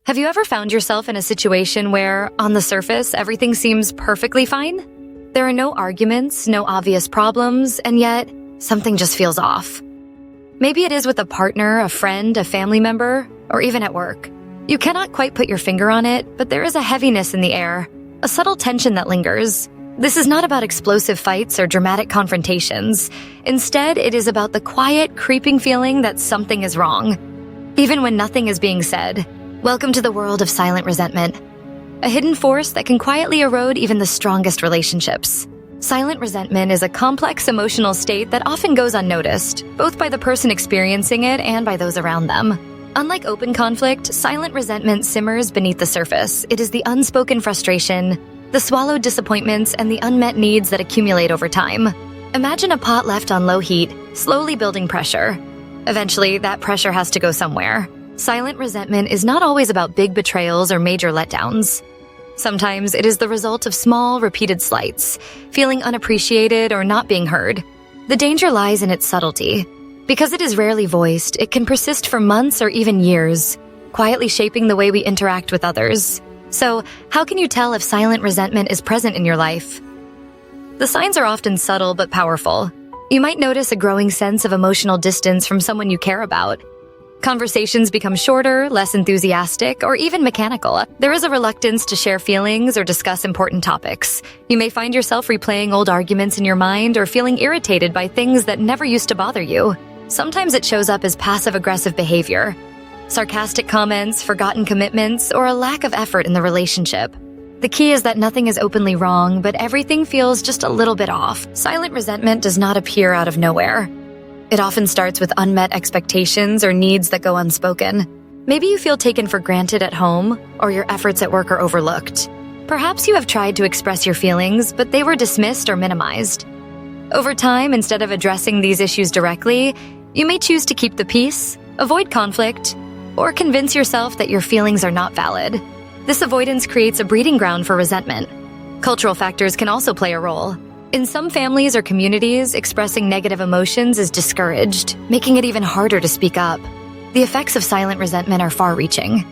Have you ever found yourself in a situation where, on the surface, everything seems perfectly fine? There are no arguments, no obvious problems, and yet, something just feels off. Maybe it is with a partner, a friend, a family member, or even at work. You cannot quite put your finger on it, but there is a heaviness in the air, a subtle tension that lingers. This is not about explosive fights or dramatic confrontations. Instead, it is about the quiet, creeping feeling that something is wrong, even when nothing is being said. Welcome to the world of silent resentment, a hidden force that can quietly erode even the strongest relationships. Silent resentment is a complex emotional state that often goes unnoticed, both by the person experiencing it and by those around them. Unlike open conflict, silent resentment simmers beneath the surface. It is the unspoken frustration, the swallowed disappointments, and the unmet needs that accumulate over time. Imagine a pot left on low heat, slowly building pressure. Eventually, that pressure has to go somewhere. Silent resentment is not always about big betrayals or major letdowns. Sometimes it is the result of small, repeated slights, feeling unappreciated or not being heard. The danger lies in its subtlety. Because it is rarely voiced, it can persist for months or even years, quietly shaping the way we interact with others. So, how can you tell if silent resentment is present in your life? The signs are often subtle but powerful. You might notice a growing sense of emotional distance from someone you care about. Conversations become shorter, less enthusiastic, or even mechanical. There is a reluctance to share feelings or discuss important topics. You may find yourself replaying old arguments in your mind or feeling irritated by things that never used to bother you. Sometimes it shows up as passive-aggressive behavior, sarcastic comments, forgotten commitments, or a lack of effort in the relationship. The key is that nothing is openly wrong, but everything feels just a little bit off. Silent resentment does not appear out of nowhere. It often starts with unmet expectations or needs that go unspoken. Maybe you feel taken for granted at home, or your efforts at work are overlooked. Perhaps you have tried to express your feelings, but they were dismissed or minimized. Over time, instead of addressing these issues directly, you may choose to keep the peace, avoid conflict, or convince yourself that your feelings are not valid. This avoidance creates a breeding ground for resentment. Cultural factors can also play a role. In some families or communities, expressing negative emotions is discouraged, making it even harder to speak up. The effects of silent resentment are far-reaching.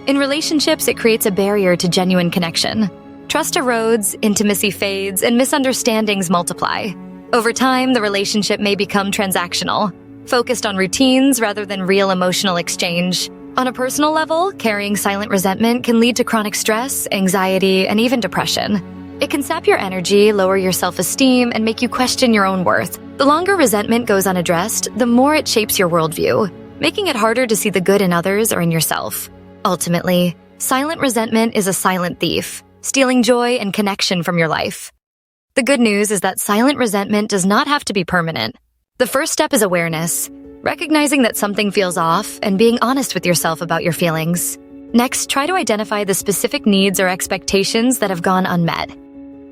In relationships, it creates a barrier to genuine connection. Trust erodes, intimacy fades, and misunderstandings multiply. Over time, the relationship may become transactional, focused on routines rather than real emotional exchange. On a personal level, carrying silent resentment can lead to chronic stress, anxiety, and even depression. It can sap your energy, lower your self-esteem, and make you question your own worth. The longer resentment goes unaddressed, the more it shapes your worldview, making it harder to see the good in others or in yourself. Ultimately, silent resentment is a silent thief, stealing joy and connection from your life. The good news is that silent resentment does not have to be permanent. The first step is awareness, recognizing that something feels off and being honest with yourself about your feelings. Next, try to identify the specific needs or expectations that have gone unmet.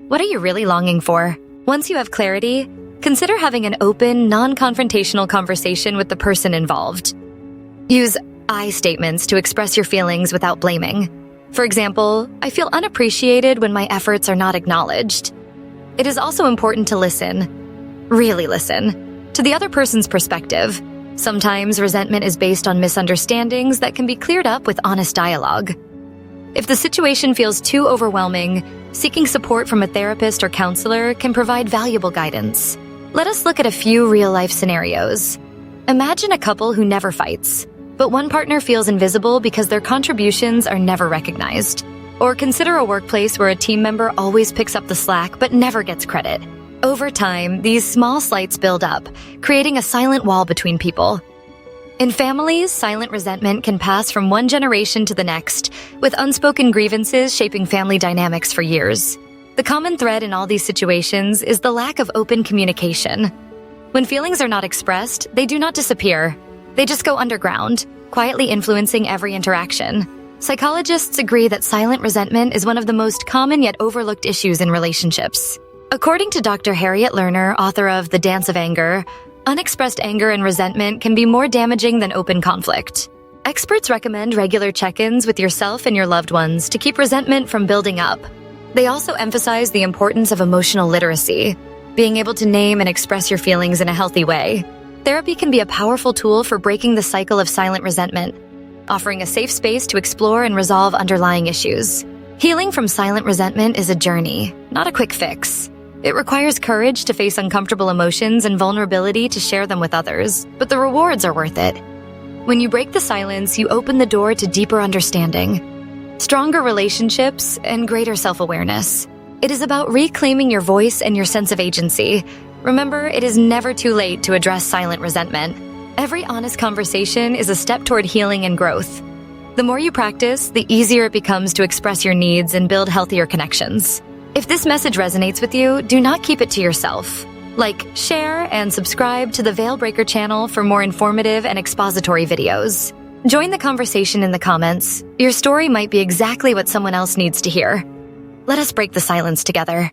What are you really longing for? Once you have clarity, consider having an open, non-confrontational conversation with the person involved. Use I statements to express your feelings without blaming. For example, I feel unappreciated when my efforts are not acknowledged. It is also important to listen, really listen, to the other person's perspective. Sometimes resentment is based on misunderstandings that can be cleared up with honest dialogue. If the situation feels too overwhelming, seeking support from a therapist or counselor can provide valuable guidance. Let us look at a few real-life scenarios. Imagine a couple who never fights, but one partner feels invisible because their contributions are never recognized. Or consider a workplace where a team member always picks up the slack but never gets credit. Over time, these small slights build up, creating a silent wall between people. In families, silent resentment can pass from one generation to the next, with unspoken grievances shaping family dynamics for years. The common thread in all these situations is the lack of open communication. When feelings are not expressed, they do not disappear. They just go underground, quietly influencing every interaction. Psychologists agree that silent resentment is one of the most common yet overlooked issues in relationships. According to Dr. Harriet Lerner, author of The Dance of Anger, unexpressed anger and resentment can be more damaging than open conflict. Experts recommend regular check-ins with yourself and your loved ones to keep resentment from building up. They also emphasize the importance of emotional literacy, being able to name and express your feelings in a healthy way. Therapy can be a powerful tool for breaking the cycle of silent resentment. offering a safe space to explore and resolve underlying issues. Healing from silent resentment is a journey, not a quick fix. It requires courage to face uncomfortable emotions and vulnerability to share them with others, but the rewards are worth it. When you break the silence, you open the door to deeper understanding, stronger relationships, and greater self-awareness. It is about reclaiming your voice and your sense of agency. Remember, it is never too late to address silent resentment. Every honest conversation is a step toward healing and growth. The more you practice, the easier it becomes to express your needs and build healthier connections. If this message resonates with you, do not keep it to yourself. Like, share, and subscribe to the Veilbreaker channel for more informative and expository videos. Join the conversation in the comments. Your story might be exactly what someone else needs to hear. Let us break the silence together.